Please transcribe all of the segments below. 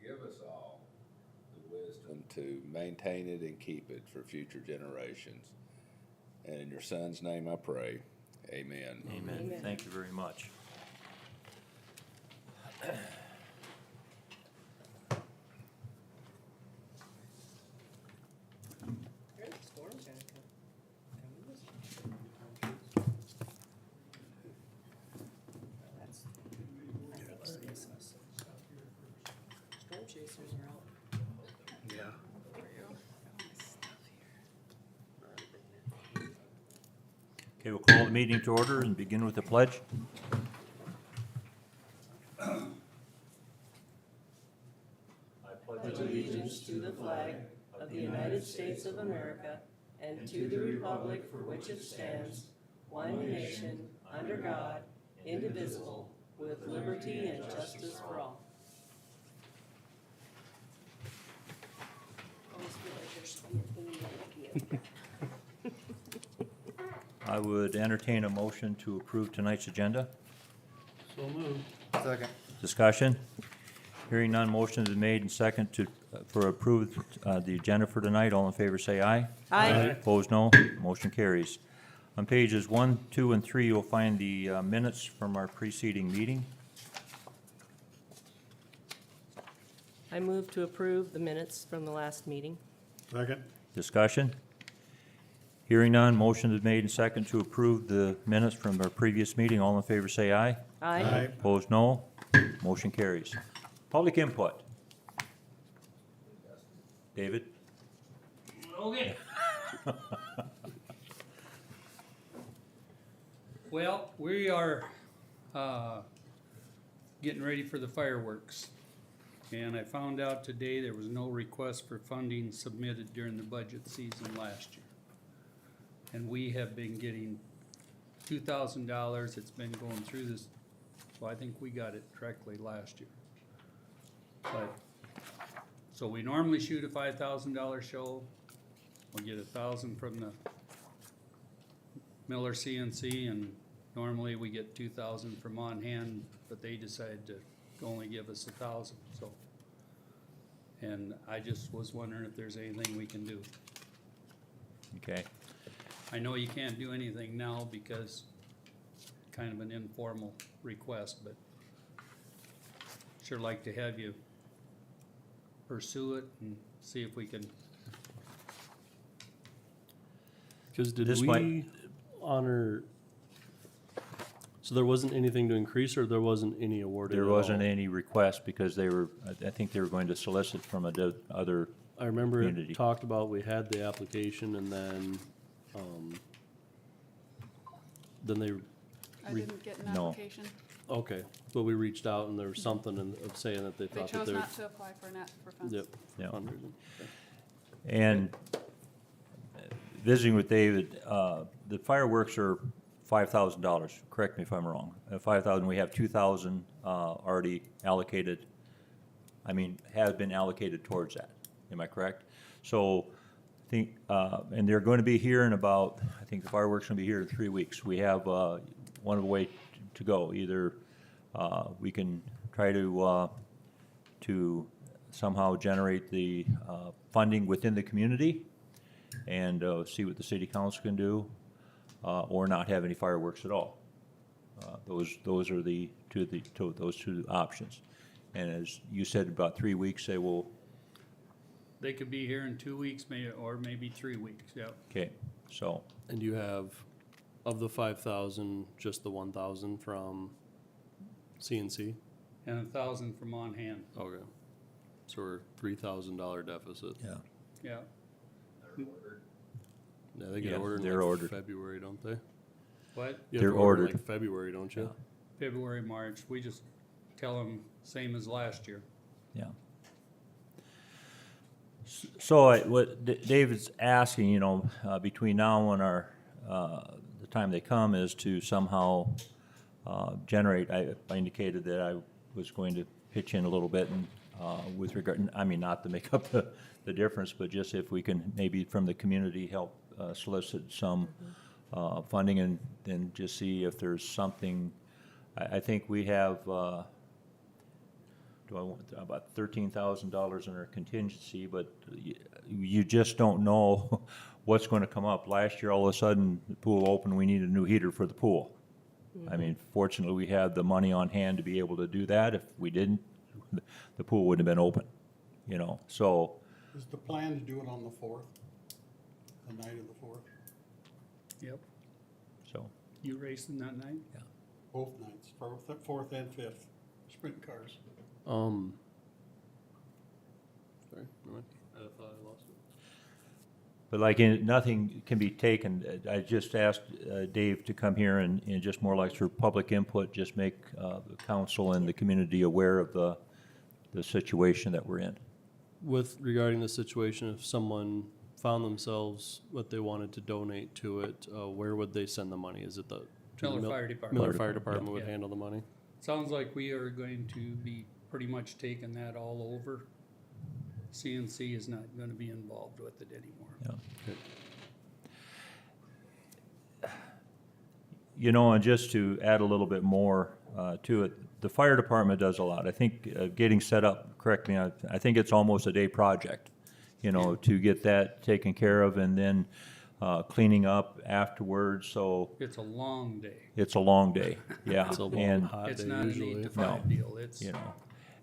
give us all the wisdom to maintain it and keep it for future generations. And in your son's name I pray, amen. Amen. Amen. Thank you very much. Here's the storm gonna come this way. That's, I think it's this. Storm chasers are out. Yeah. Okay, we'll call the meeting to order and begin with the pledge. Pledge allegiance to the flag of the United States of America and to the republic for which it stands, one nation, under God, indivisible, with liberty and justice for all. Almost feel like there's something you're looking at. I would entertain a motion to approve tonight's agenda. So moved. Second. Discussion? Hearing none, motion is made and second to, for approved, the agenda for tonight. All in favor say aye. Aye. Opposed, no. Motion carries. On pages 1, 2, and 3, you'll find the minutes from our preceding meeting. I move to approve the minutes from the last meeting. Second. Discussion? Hearing none, motion is made and second to approve the minutes from our previous meeting. All in favor say aye. Aye. Opposed, no. Motion carries. Public input. David? Okay. Well, we are getting ready for the fireworks. And I found out today there was no request for funding submitted during the budget season last year. And we have been getting $2,000. It's been going through this, so I think we got it correctly last year. But, so we normally shoot a $5,000 show. We'll get 1,000 from the Miller CNC, and normally we get 2,000 from on hand, but they decided to only give us 1,000, so. And I just was wondering if there's anything we can do. Okay. I know you can't do anything now because kind of an informal request, but sure like to have you pursue it and see if we can. Because did This we might- honor, so there wasn't anything to increase, or there wasn't any awarded There at wasn't all? any request because they were, I think they were going to solicit from other, I remember community. it talked about we had the application and then they, I Re- didn't get an No. application. okay, but we reached out and there was something of saying that they They thought that chose they were. not to apply for funds. Yep. Yeah. fundraising. Okay. and visiting with David, the fireworks are $5,000. Correct me if I'm wrong. 5,000, we have 2,000 already allocated, have been allocated towards that. Am I correct? So, I think, and they're going to be here in about, I think the fireworks are going to be here in 3 weeks. We have one way to go. Either we can try to somehow generate the funding within the community and see what the city council can do, or not have any fireworks at all. Those are those two options. And as you said, about 3 weeks, they will. They could be here in 2 weeks, or maybe 3 weeks, yeah. Okay, so And you have, of the 5,000, just the 1,000 from CNC? And 1,000 from on hand, Okay. So we're $3,000 deficit. yeah. yeah. Yeah, they get Yeah, ordered in they're like ordered. February, don't they? What? You have They're to order ordered. like February, don't you? February, March, we just tell them same as last year. Yeah. So what David's asking, between now and the time they come is to somehow generate, I indicated that I was going to pitch in a little bit and with regard, not to make up the difference, but just if we can maybe from the community help solicit some funding and then just see if there's something. I think we have do I want, about $13,000 in our contingency, but you just don't know what's gonna come up. Last year, all of a sudden, the pool opened, we need a new heater for the pool. I mean, fortunately, we had the money on hand to be able to do that. If we didn't, the pool wouldn't have been open, you know, so, Is the plan to do it on the 4th? The night of the 4th? Yep. so. You racing that night? Both nights, 4th and 5th, sprint cars. Sorry, never mind. I thought I lost it. But like, nothing can be taken, I just asked Dave to come here and just more like for public input, just make the council and the community aware of the situation that we're in. With regarding the situation, if someone found themselves what they wanted to donate to it, where would they send the money? Is it to the Miller Fire Department. Miller Fire Department would Yeah. handle the money? Sounds like we are going to be pretty much taking that all over. CNC is not gonna be involved with it anymore. You know, and just to add a little bit more to it, the fire department does a lot. I think getting set up correctly, I think it's almost a day project, you know, to get that taken care of and then cleaning up afterwards, so It's a long day. it's a long day, yeah. It's a long, And, hot It's day not an usually. 8 to 5 deal. It's you know,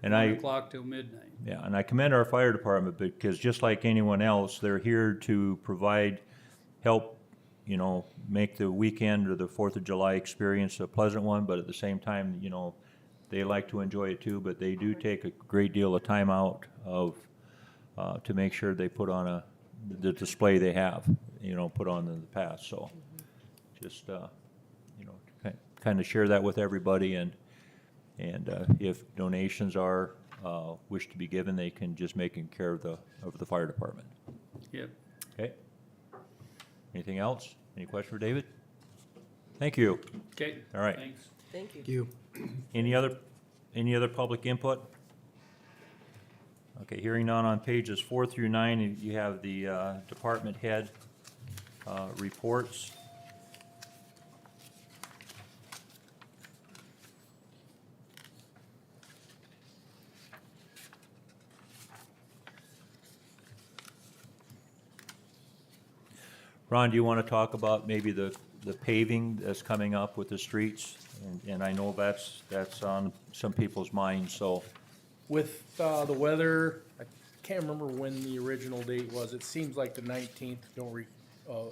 and 1 I, o'clock till midnight. yeah, and I commend our fire department because just like anyone else, they're here to provide help, you know, make the weekend or the 4th of July experience a pleasant one, but at the same time, you know, they like to enjoy it too, but they do take a great deal of time out to make sure they put on the display they have, you know, put on in the past, so just, you know, kind of share that with everybody and if donations are, wish to be given, they can just make in care of the fire department. Yep. Okay? Anything else? Any question for David? Thank you. Okay. All right. Thanks. Thank you. Any other public input? Okay, hearing none on pages 4 through 9, you have the department head reports. Ron, do you want to talk about maybe the paving that's coming up with the streets? And I know that's on some people's minds, so, With the weather, I can't remember when the original date was. It seems like the 19th, don't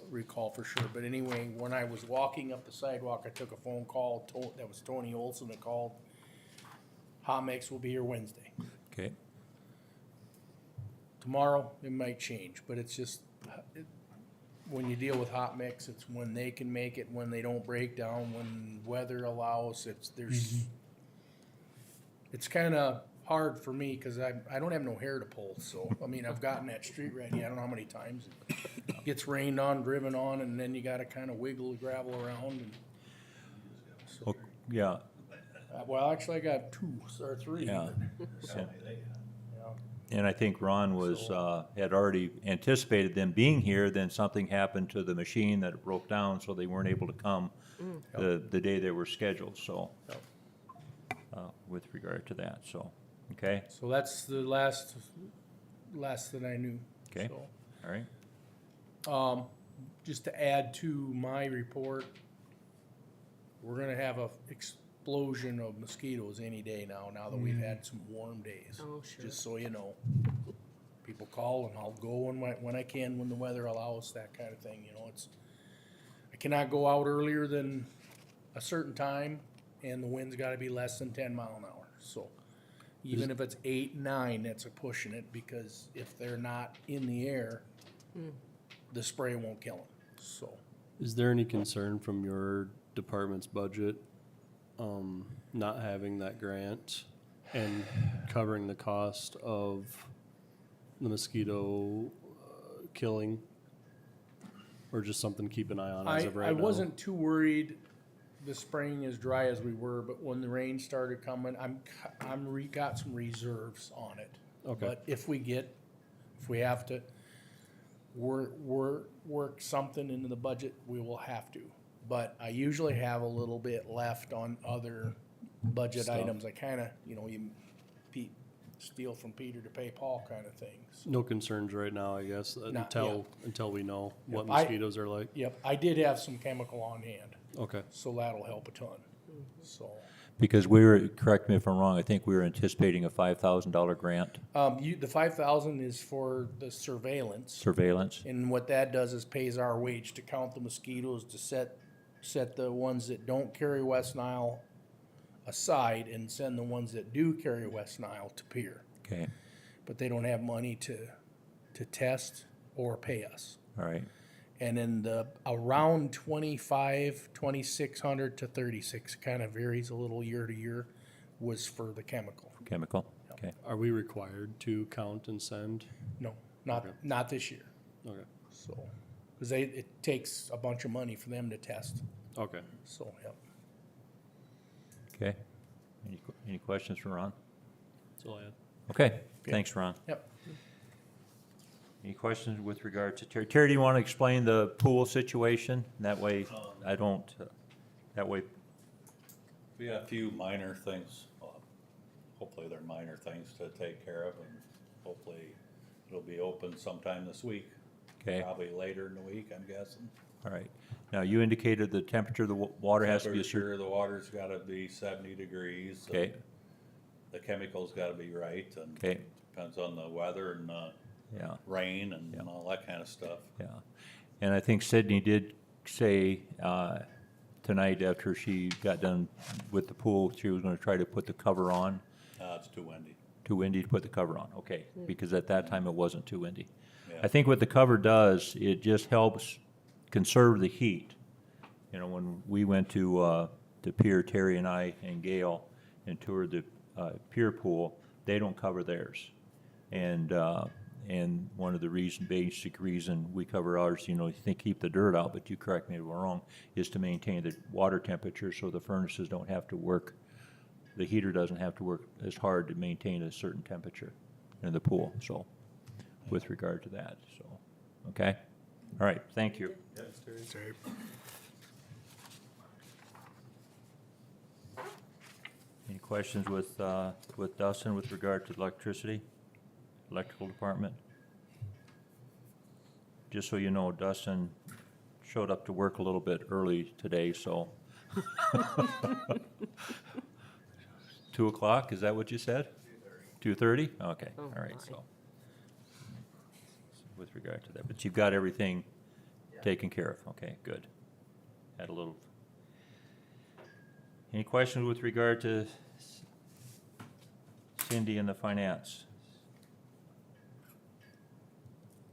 recall for sure. But anyway, when I was walking up the sidewalk, I took a phone call. That was Tony Olson that called. Hot mix will be here Wednesday. okay. Tomorrow, it might change, but it's just, when you deal with hot mix, it's when they can make it, when they don't break down, when weather allows, it's kinda hard for me, cause I don't have no hair to pull, so, I mean, I've gotten that street ready, I don't know how many times. It gets rained on, driven on, and then you gotta kinda wiggle the gravel around and. so- Oh, yeah, Well, actually, I got 2 or 3. yeah. So, yeah. And I think Ron was, had already anticipated them being here, then something happened to the machine that it broke down, so they weren't able to come the day they were scheduled, so, with regard to that, so, okay, So that's the last that I knew. Okay. So. all right, Just to add to my report, we're gonna have a explosion of mosquitoes any day now that we've had some warm days. Oh, sure. Just so you know. People call and I'll go when I can, when the weather allows, that kind of thing, you know, I cannot go out earlier than a certain time and the wind's gotta be less than 10 mile an hour, so. Even if it's 8, 9, that's a pushing it, because if they're not in the air, the spray won't kill them, so. Is there any concern from your department's budget, not having that grant and covering the cost of the mosquito killing? Or just something to keep an eye on as of right I now? wasn't too worried the spring as dry as we were, but when the rain started coming, got some reserves on it. Okay. But if we have to work something into the budget, we will have to. But I usually have a little bit left on other budget Stuff. items. I kinda, steal from Peter to pay Paul kind of things. No concerns right now, I guess, Not until we know what I- mosquitoes are like. Yep, I did have some chemical on hand, Okay. so that'll help a ton, so. Because we were, correct me if I'm wrong, I think we were anticipating a $5,000 grant The 5,000 is for the surveillance. surveillance. And what that does is pays our wage to count the mosquitoes, to set the ones that don't carry West Nile aside and send the ones that do carry West Nile to Pier. Okay, But they don't have money to test or pay us. all right. And then the around 2,600 to 36, kind of varies a little year to year, was for the chemical. Chemical, okay. Are we required to count and send? No, not this year. Okay. So, because it takes a bunch of money for them to test. Okay. So, yep. Okay. Any questions for Ron? That's all I had. Okay, thanks, Ron. Yep. Any questions with regard to Terry? Terry, do you want to explain the pool situation? That way, I don't, that way, We have a few minor things, hopefully they're minor things to take care of, and hopefully it'll be open sometime this week. okay, Probably later in the week, I'm guessing. all right. Now, you indicated the temperature of the water has to be a certain, Temperature, the water's gotta be 70 degrees. and okay, The chemicals gotta be right, and okay, depends on the weather and yeah, rain and all that kinda stuff. yeah. And I think Sydney did say, tonight after she got done with the pool, she was gonna try to put the cover on. It's too windy. Too windy to put the cover on, okay, because at that time it wasn't too windy. Yeah. I think what the cover does, it just helps conserve the heat. You know, when we went to Pier, Terry and I and Gail, and toured the Pier pool, they don't cover theirs. And one of the basic reason we cover ours, you know, you think keep the dirt out, but you correct me if I'm wrong, is to maintain the water temperature so the furnaces don't have to work, the heater doesn't have to work as hard to maintain a certain temperature in the pool, so, with regard to that, so, okay? All right, thank you. Any questions with Dustin with regard to electricity, electrical department? Just so you know, Dustin showed up to work a little bit early today, so. 2 o'clock, is that what you said? 2:30. 2:30? Okay, Oh, all right, my. so. With regard to that, but you've got everything taken care of, okay, good. Had a little. Any questions with regard to Cindy and the finance?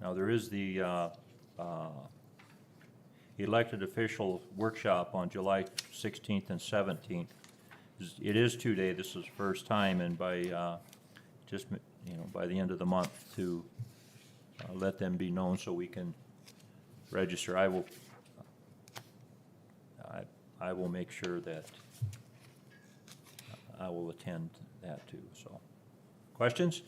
Now, there is the elected official workshop on July 16th and 17th. It is 2-day, this is first time, and by, just, you know, by the end of the month to let them be known so we can register. I will make sure that I will attend that too, so. Questions?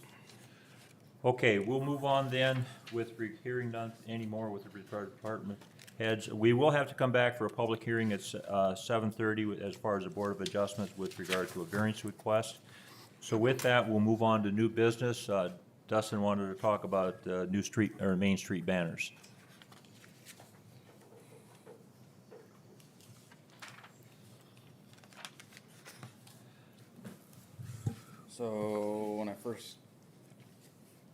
Okay, we'll move on then with hearing none anymore with regard to department heads. We will have to come back for a public hearing at 7:30 as far as the Board of Adjustments with regard to a variance request. So with that, we'll move on to new business. Dustin wanted to talk about new street or Main Street banners. So when I first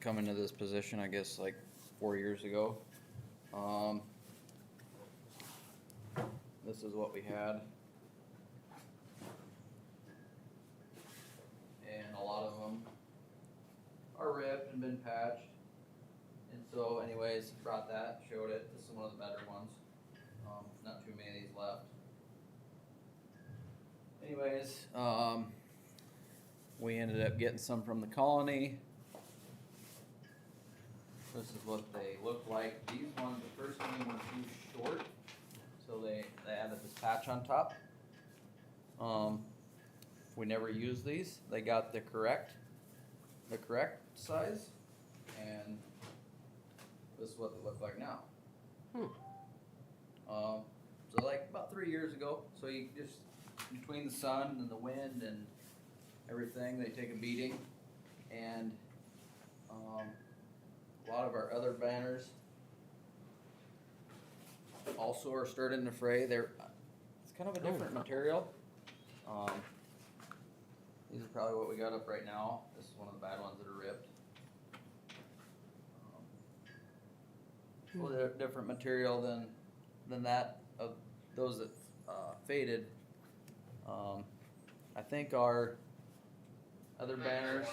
come into this position, I guess like 4 years ago, this is what we had. And a lot of them are ripped and been patched. And so anyways, brought that, showed it. This is one of the better ones. Not too many of these left. Anyways, we ended up getting some from the colony. This is what they look like. These ones, the first one were too short, so they added this patch on top. We never used these. They got the correct size, and this is what they look like now. So like about 3 years ago. So you just, between the sun and the wind and everything, they take a beating. And, a lot of our other banners also are stirred in the fray. It's kind of a different material. These are probably what we got up right now. This is one of the bad ones that are ripped. Well, they're different material than that of those that faded. I think our other banners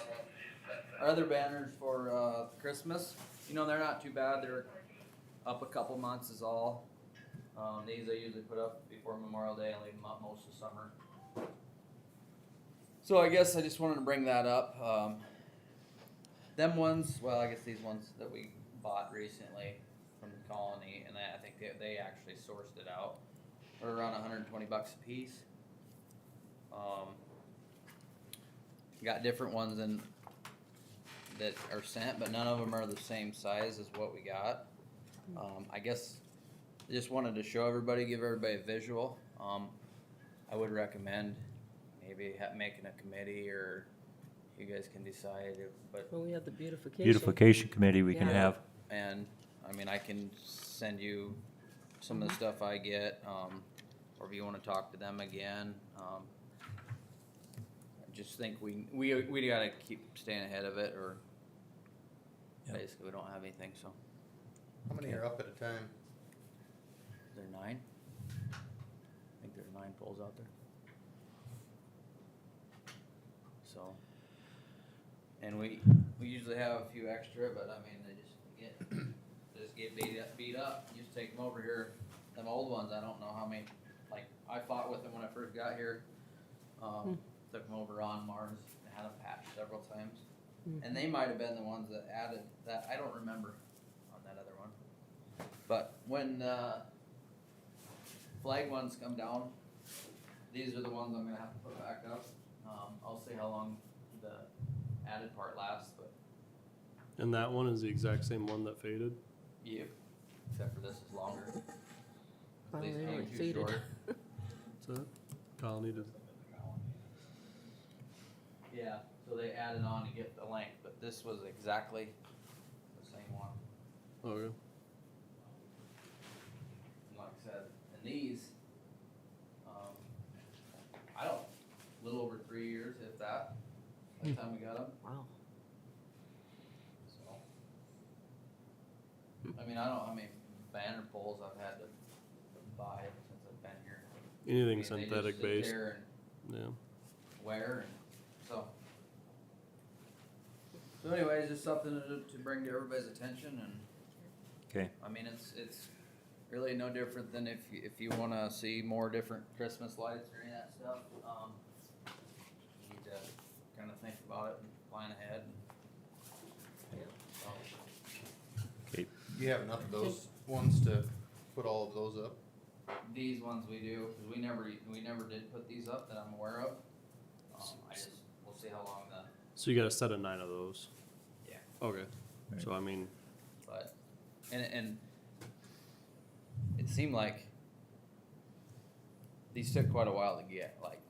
for Christmas, they're not too bad. They're up a couple months is all. These I usually put up before Memorial Day and leave them up most of the summer. So I guess I just wanted to bring that up. Them ones, well, I guess these ones that we bought recently from the Colony, and I think they actually sourced it out, are around $120 a piece. Got different ones that are sent, but none of them are the same size as what we got. I guess I just wanted to show everybody, give everybody a visual. I would recommend maybe making a committee, or you guys can decide, but, Well, we have the beautification. Beautification committee we can Yeah. have. and, I mean, I can send you some of the stuff I get, or if you wanna talk to them again, I just think we gotta keep staying ahead of it, or Yep. basically we don't have anything, so. How many are up at a time? Is there 9? I think there's 9 poles out there. So, and we usually have a few extra, but I mean, they just get beat up. You just take them over here. Them old ones, I don't know how many, like, I fought with them when I first got here. Took them over on Mars and had them patched several times. And they might have been the ones that added that, I don't remember on that other one. But when, flag ones come down, these are the ones I'm gonna have to put back up. I'll see how long the added part lasts, but And that one is the exact same one that faded? yep, except for this is longer. Oh, These they came only too faded. short. What's that? Colony to, Yeah, so they added on to get the length, but this was exactly the same one. okay. And like I said, and these, I don't, a little over 3 years, if that, by the time we got them. Wow. So, I mean, banner poles I've had to buy since I've been here. Anything I mean, they just synthetic sit based, there yeah. and wear, and so. So anyways, just something to bring to everybody's attention, and Okay. I mean, it's really no different than if you wanna see more different Christmas lights or any of that stuff, you need to kinda think about it and plan ahead. So, Okay. Do you have enough of those ones to put all of those up? these ones we do, cause we never did put these up that I'm aware of. We'll see how long So you got a set of 9 of those? Yeah. Okay, Right. so I mean, but, and it seemed like these took quite a while to get, like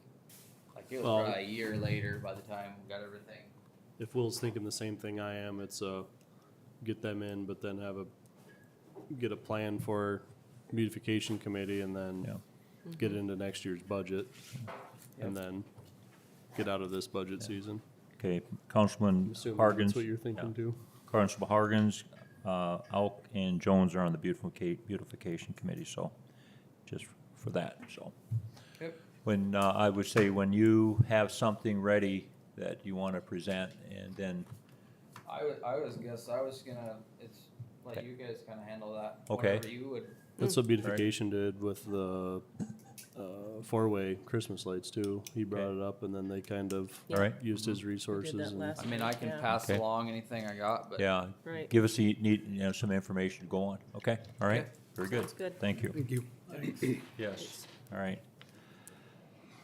it was Well- probably a year later by the time we got everything. if Will's thinking the same thing I am, it's get them in, but then get a plan for beautification committee, and then Yeah. get it into next year's budget, and Yep. then get out of this budget season. Okay, I'm Councilman assuming Hargens. that's what you're thinking Yeah. too? Councilman Hargens, Alk, and Jones are on the beautification committee, so just for that, so. Yep. When, I would say when you have something ready that you want to present, and then, I was gonna, it's, let Okay. you guys kinda handle that. Okay. Whatever you would, That's what beautification did with the four-way Christmas lights too. He brought Okay. it up, and then they kind of all right? used his resources. that and- last I mean, I can Yeah. pass Okay. along anything I got, but. Yeah, Right. give us, some information to go on, okay? All right, Okay. very good. Sounds good. Thank you. Thank you. Yes, all right.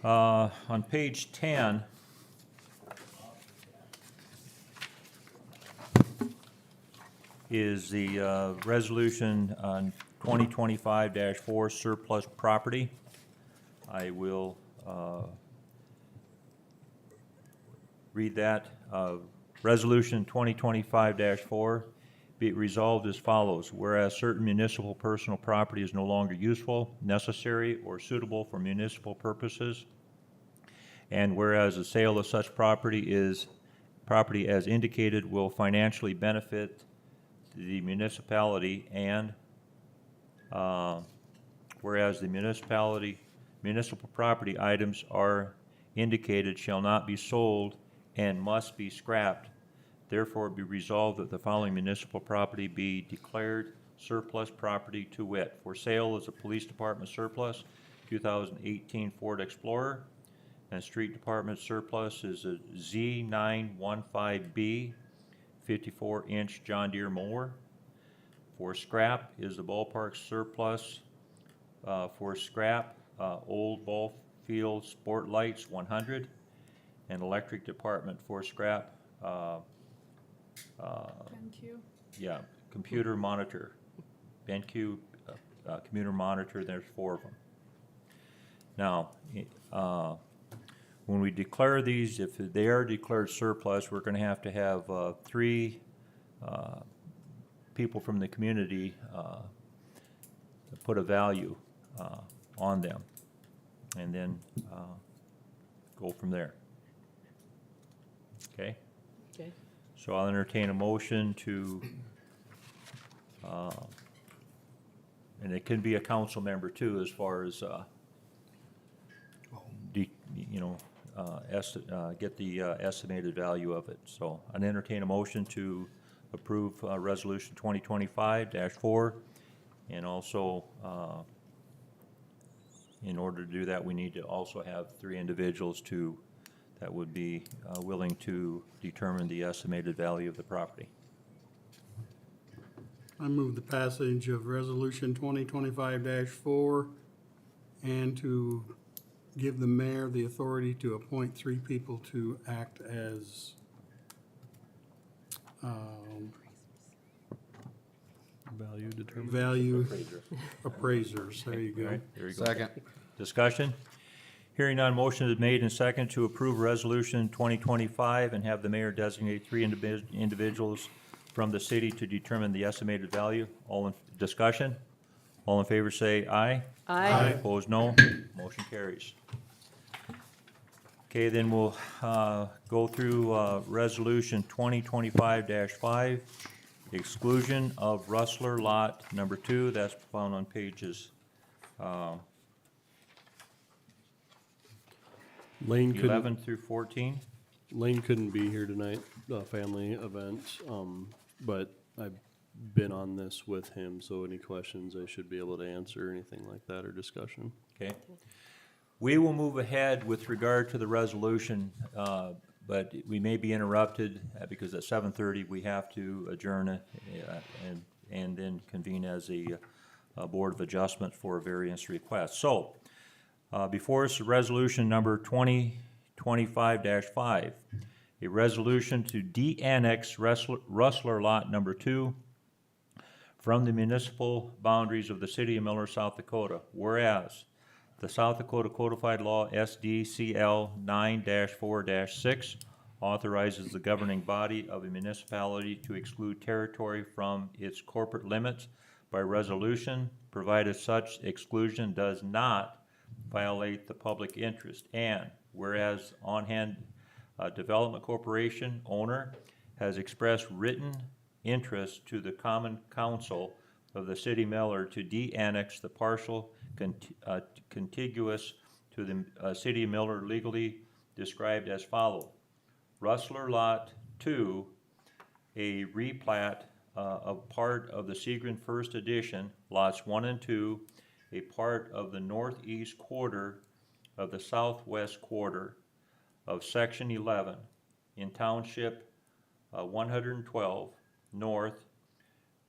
On page 10, is the resolution on 2025-4 surplus property. I will read that. Resolution 2025-4, be it resolved as follows. Whereas certain municipal personal property is no longer useful, necessary, or suitable for municipal purposes, and whereas the sale of such property as indicated will financially benefit the municipality, and whereas the municipal property items are indicated shall not be sold and must be scrapped. Therefore, be resolved that the following municipal property be declared surplus property to wit. For sale is a police department surplus, 2018 Ford Explorer, and street department surplus is a Z915B 54-inch John Deere mower. For scrap is the ballpark surplus, for scrap, old ball field sport lights 100, and electric department for scrap, BenQ. yeah, computer monitor, BenQ, computer monitor, there's 4 of them. Now, when we declare these, if they are declared surplus, we're gonna have 3 people from the community put a value on them, and then go from there. Okay? Okay. So I'll entertain a motion to, and it can be a council member too, as far as, get the estimated value of it. So I'd entertain a motion to approve Resolution 2025-4, and also, in order to do that, we need to also have 3 individuals that would be willing to determine the estimated value of the property. I move the passage of Resolution 2025-4 and to give the mayor the authority to appoint 3 people to act as Value determined. value appraisers. There you All go. right, there you go. Second. Discussion? Hearing none, motion is made and second to approve Resolution 2025 and have the mayor designate 3 individuals from the city to determine the estimated value. All in discussion? All in favor say aye. Aye. Opposed, no. Motion carries. Okay, then we'll go through Resolution 2025-5, exclusion of Rustler Lot Number 2. That's found on pages Lane 11 through 14. Lane couldn't be here tonight, family event, but I've been on this with him, so any questions I should be able to answer, anything like that, or discussion. Okay. We will move ahead with regard to the resolution, but we may be interrupted because at 7:30 we have to adjourn and then convene as a Board of Adjustment for a variance request. So, before us, resolution number 2025-5, a resolution to de-annex Rustler Lot Number 2 from the municipal boundaries of the city of Miller, South Dakota. Whereas the South Dakota Codified Law SDCL 9-4-6 authorizes the governing body of a municipality to exclude territory from its corporate limits by resolution, provided such exclusion does not violate the public interest. And whereas On Hand Development Corporation, owner, has expressed written interest to the Common Council of the City of Miller to de-annex the parcel contiguous to the City of Miller legally described as follows. Rustler Lot 2, a replat of part of the Seagrin First Edition, lots 1 and 2, a part of the northeast quarter of the southwest quarter of Section 11 in Township 112 north,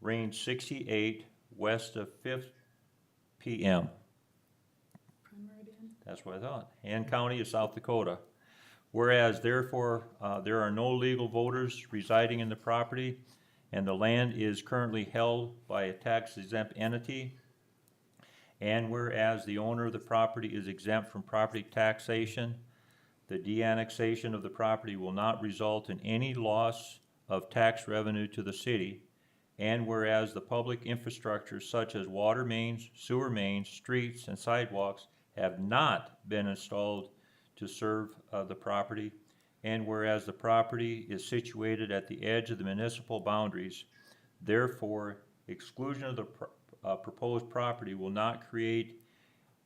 range 68 west of 5th PM. Prime Meridian. That's what I thought. And County of South Dakota. Whereas therefore, there are no legal voters residing in the property, and the land is currently held by a tax-exempt entity. And whereas the owner of the property is exempt from property taxation, The de-annexation of the property will not result in any loss of tax revenue to the city. And whereas the public infrastructure such as water mains, sewer mains, streets, and sidewalks have not been installed to serve the property. And whereas the property is situated at the edge of the municipal boundaries, therefore exclusion of the proposed property will not create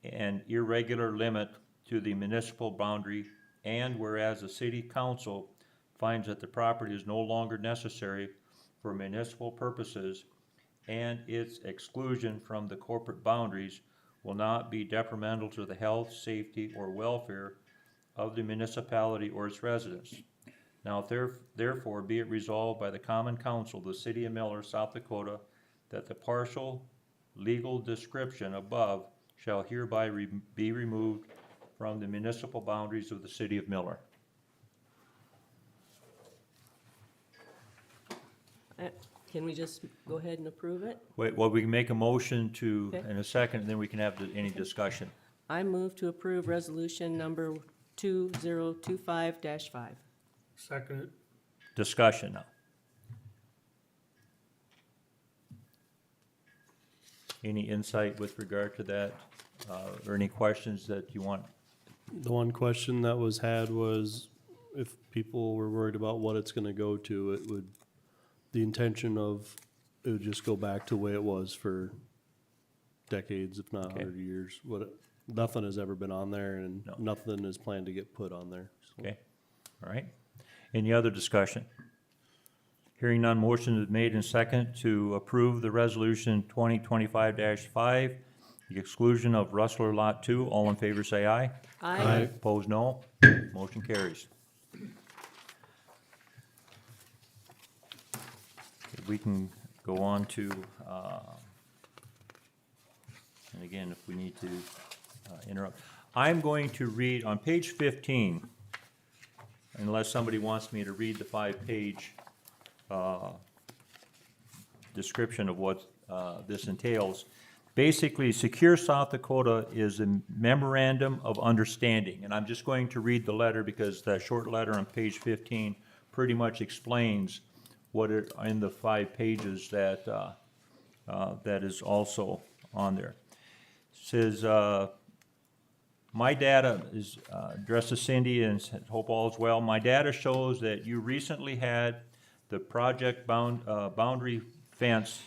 an irregular limit to the municipal boundary. And whereas the city council finds that the property is no longer necessary for municipal purposes and its exclusion from the corporate boundaries will not be detrimental to the health, safety, or welfare of the municipality or its residents. Now therefore be it resolved by the Common Council of the City of Miller, South Dakota, that the partial legal description above shall hereby be removed from the municipal boundaries of the City of Miller. Can we just go ahead and approve it? Wait, well, we can make a motion to, Okay. in a second, and then we can have any discussion. I move to approve resolution number 2025-5. Second it. Discussion now. Any insight with regard to that, or any questions that you want? The one question that was had was if people were worried about what it's gonna go to, it would, the intention of, it would just go back to the way it was for decades, if not Okay. 100 years. Nothing has ever been on there and No. nothing is planned to get put on there. So- Okay, all right. Any other discussion? Hearing none, motion is made and second to approve the resolution 2025-5, the exclusion of Rustler Lot 2. All in favor, say aye. Aye. Opposed, no. Motion carries. We can go on to, and again, if we need to interrupt. I'm going to read on page 15, unless somebody wants me to read the 5-page description of what this entails. Basically, Secure South Dakota is a memorandum of understanding, and I'm just going to read the letter because that short letter on page 15 pretty much explains what it, in the 5 pages that, that is also on there. It says, my data is addressed to Cindy and hope all is well. My data shows that you recently had the project boundary fence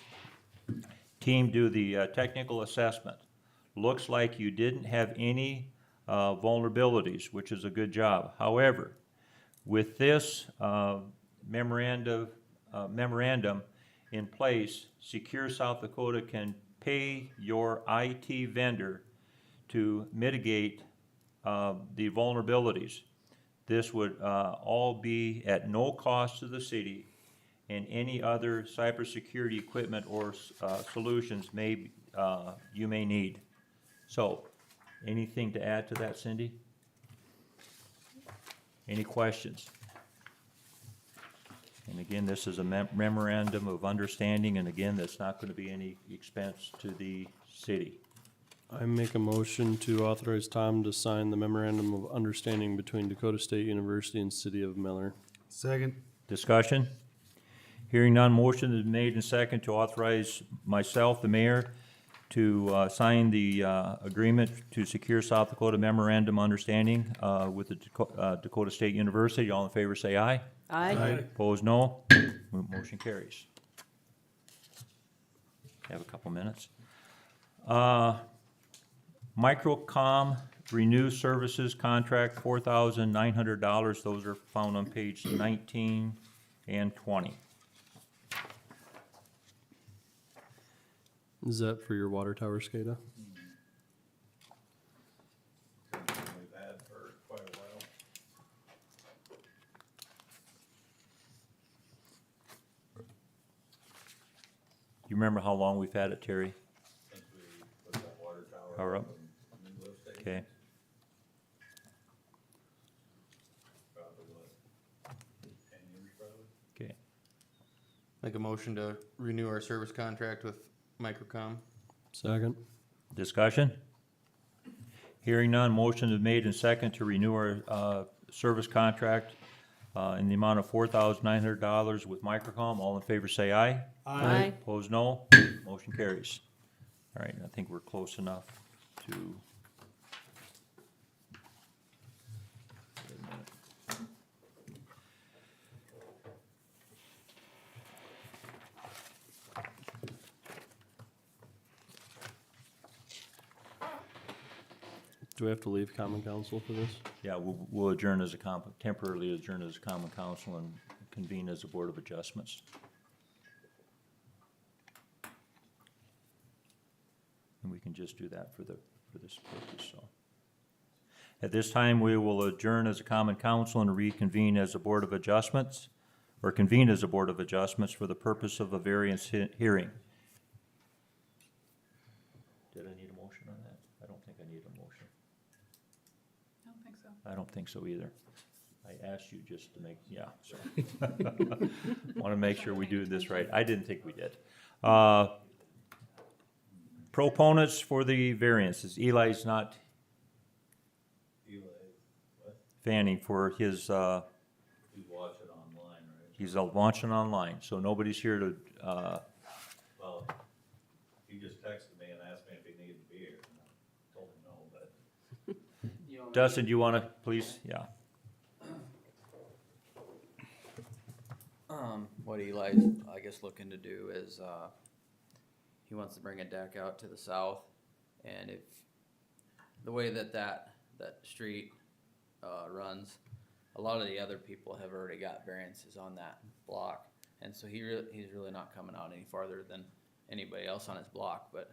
team do the technical assessment. Looks like you didn't have any vulnerabilities, which is a good job. However, with this memorandum in place, Secure South Dakota can pay your IT vendor to mitigate the vulnerabilities. This would all be at no cost to the city, and any other cybersecurity equipment or solutions you may need. So, anything to add to that, Cindy? Any questions? And again, this is a memorandum of understanding, and again, that's not going to be any expense to the city. I make a motion to authorize Tom to sign the memorandum of understanding between Dakota State University and City of Miller. Second. Discussion? Hearing none, motion is made and second to authorize myself, the mayor, to sign the agreement to Secure South Dakota Memorandum Understanding with the Dakota State University. All in favor, say aye. Aye. Opposed, no. Motion carries. Have a couple minutes. Microcom Renew Services Contract, $4,900. Those are found on page 19 and 20. Is that for your water tower, SCADA? We've had for quite a while. You remember how long we've had it, Terry? Since we put that water tower. Power up. in the lift station. Okay. Probably what, 10 years probably? Okay. Make a motion to renew our service contract with Microcom. Second. Discussion? Hearing none, motion is made and second to renew our service contract in the amount of $4,900 with Microcom. All in favor say aye. Aye. Opposed, no. Motion carries. All right, I think we're close enough to. Wait a minute. Do we have to leave common council for this? Yeah, we'll adjourn as a temporarily adjourn as a common council and convene as a board of adjustments. And we can just do that for this purpose, so. At this time, we will adjourn as a common council and reconvene as a board of adjustments, or convene as a board of adjustments for the purpose of a variance hearing. Did I need a motion on that? I don't think I need a motion. I don't think so. I don't think so either. I asked you just to make, yeah, so. Want to make sure we do this right. I didn't think we did. Proponents for the variances. Eli's not fanning for his, You watch it online, right? he's launching online, so nobody's here to, Well, he just texted me and asked me if he needed to be here, and I told him no, but. Dustin, do you want to please? Yeah. What Eli's, I guess, looking to do is, he wants to bring a deck out to the south, and if, the way that street, runs, a lot of the other people have already got variances on that block, and so he's really not coming out any farther than anybody else on his block, but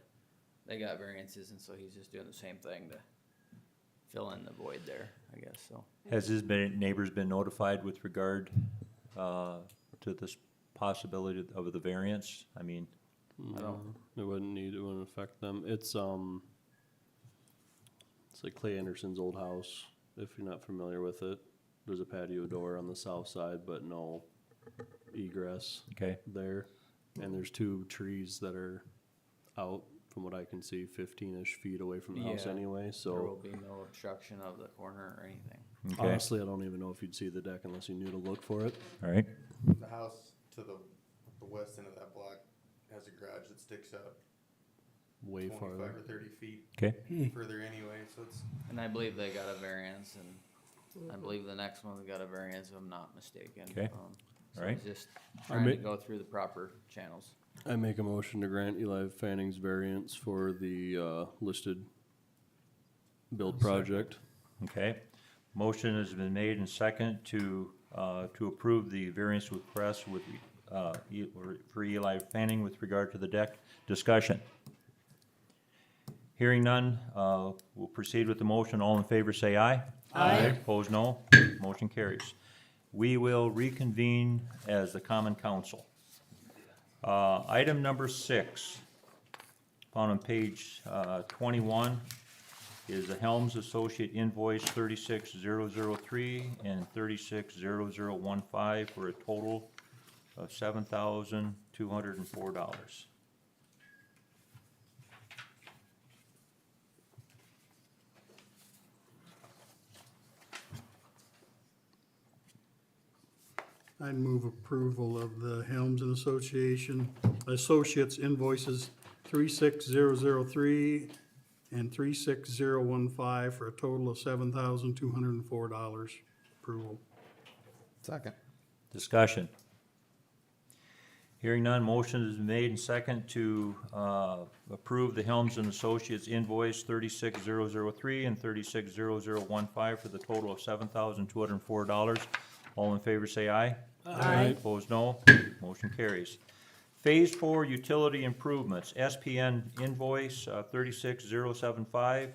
they got variances, and so he's just doing the same thing to fill in the void there, I guess, so. Has his neighbors been notified with regard to this possibility of the variance? I mean, I don't- It wouldn't affect them. It's like Clay Anderson's old house, if you're not familiar with it. There's a patio door on the south side, but no egress okay, there. And there's two trees that are out, from what I can see, 15-ish feet away from the house Yeah. anyway, There will so be no obstruction of the corner or anything. okay, honestly, I don't even know if you'd see the deck unless you knew to look for it. all right, The house to the west end of that block has a garage that sticks up Way 25 or farther. 30 feet okay. further anyway, so it's, And I believe they got a variance, and I believe the next one's got a variance, if I'm not mistaken. Okay. So Alright. it's just trying to ma- go through the proper channels. I make a motion to grant Eli Fanning's variance for the listed build project. Okay, motion has been made and second to approve the variance request with, for Eli Fanning with regard to the deck. Discussion. Hearing none, we'll proceed with the motion. All in favor say aye. Aye. Opposed, no. Motion carries. We will reconvene as the common council. Item number 6, found on page 21, is the Helms Associate invoice 36003 and 360015 for a total of $7,204. I'd move approval of the Helms and Associates invoices 36003 and 36015 for a total of $7,204. Approval. second. Discussion. Hearing none, motion is made and second to approve the Helms and Associates invoice 36003 and 360015 for the total of $7,204. All in favor say aye. Aye. Opposed, no. Motion carries. Phase 4 utility improvements, SPN invoice 36075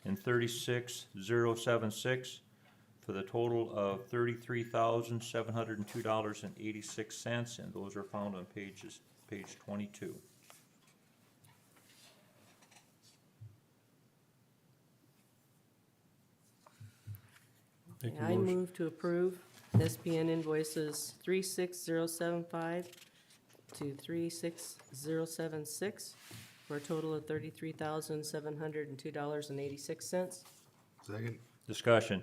and 36076 for the total of $33,702.86, and those are found on page 22. Make a I motion- move to approve SPN invoices 36075 to 36076 for a total of $33,702.86. Second. Discussion.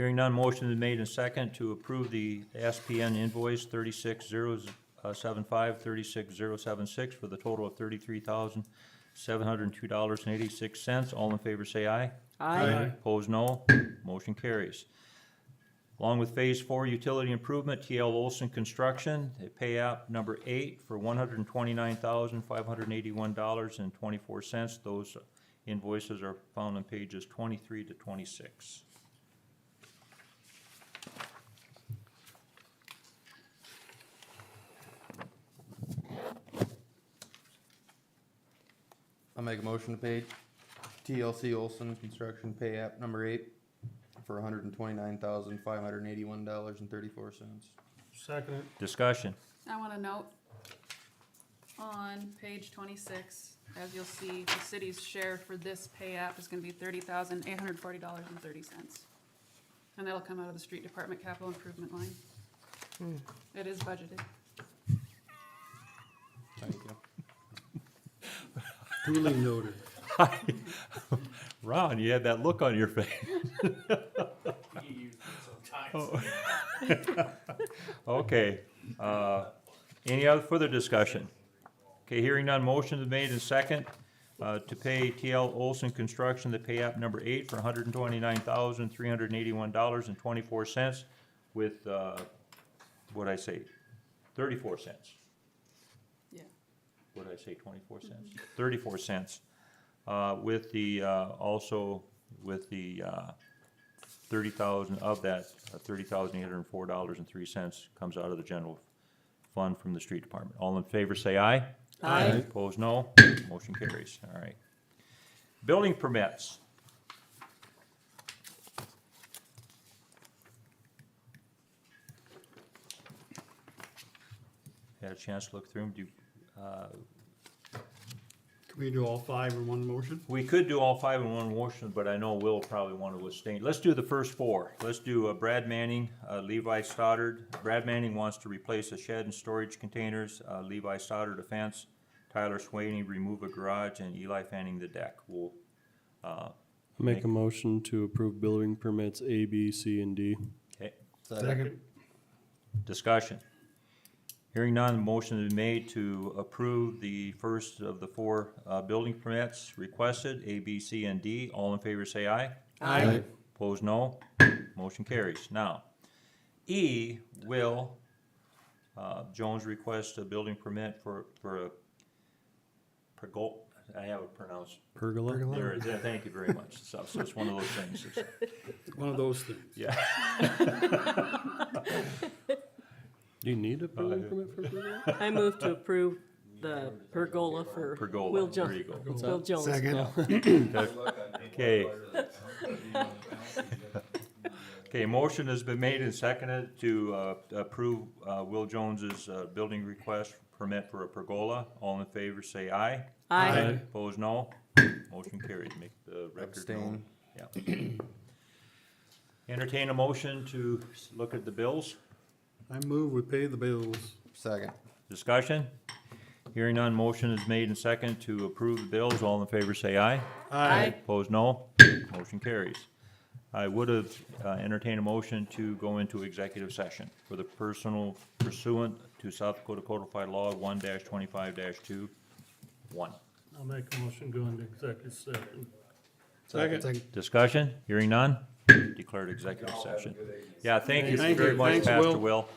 Hearing none, motion is made and second to approve the SPN invoice 36075-36076 for the total of $33,702.86. All in favor say aye. Aye. Opposed, no. Motion carries. Along with Phase 4 Utility Improvement, TL Olson Construction, they pay app number 8 for $129,581.24. Those invoices are found on pages 23 to 26. I'll make a motion to pay TLC Olson Construction pay app number 8 for $129,581.34. Second it. Discussion. I want to note on page 26, as you'll see, the city's share for this pay app is going to be $30,840.30. And that'll come out of the street department capital improvement line. It is budgeted. Thank you. Duly noted. Ron, you had that look on your face. Okay, any other further discussion? Okay, hearing none, motion is made and second, to pay TL Olson Construction the pay app number 8 for $129,381.24 with, what'd I say, 34 cents. Yeah. What'd I say, 24 cents? 34 cents. With the, also with the, 30,000 of that, $30,804.03 comes out of the general fund from the street department. All in favor say aye. Aye. Opposed, no. Motion carries. All right. Building permits. Had a chance to look through them. Can we do all 5 in one motion? We could do all 5 in one motion, but I know Will probably want to abstain. Let's do the first 4. Let's do Brad Manning, Levi Stoddard. Brad Manning wants to replace a shed and storage containers. Levi Stoddard a fence. Tyler Sweeney remove a garage, and Eli Fanning the deck. We'll Make a motion to approve building permits A, B, C, and D. okay. Second. Discussion. Hearing none, the motion is made to approve the first of the 4 building permits requested, A, B, C, and D. All in favor say aye. Aye. Opposed, no. Motion carries. Now, E, Will Jones requests a building permit for a pergola. I have it pronounced. Pergola? There, yeah, thank you very much. So it's one of those things. One of those things. Yeah. Do you need a building permit for pergola? I move to approve the pergola for Pergola, Will there Jones. you go. Will Jones. Okay. Okay, motion has been made and seconded to approve Will Jones's building request permit for a pergola. All in favor say aye. Aye. Opposed, no. Motion carried. Make the record known. Abstain. Yeah. Entertain a motion to look at the bills. I move we pay the bills. Second. Discussion? Hearing none, motion is made and second to approve the bills. All in favor say aye. Aye. Opposed, no. Motion carries. I would have entertained a motion to go into executive session for the personal pursuant to South Dakota Codified Law 1-25-2-1. I'll make a motion, go into executive session. Second. Discussion? Hearing none? Declared executive session. Yeah, thank you Thank very you. much, Thanks, Pastor Will. Will.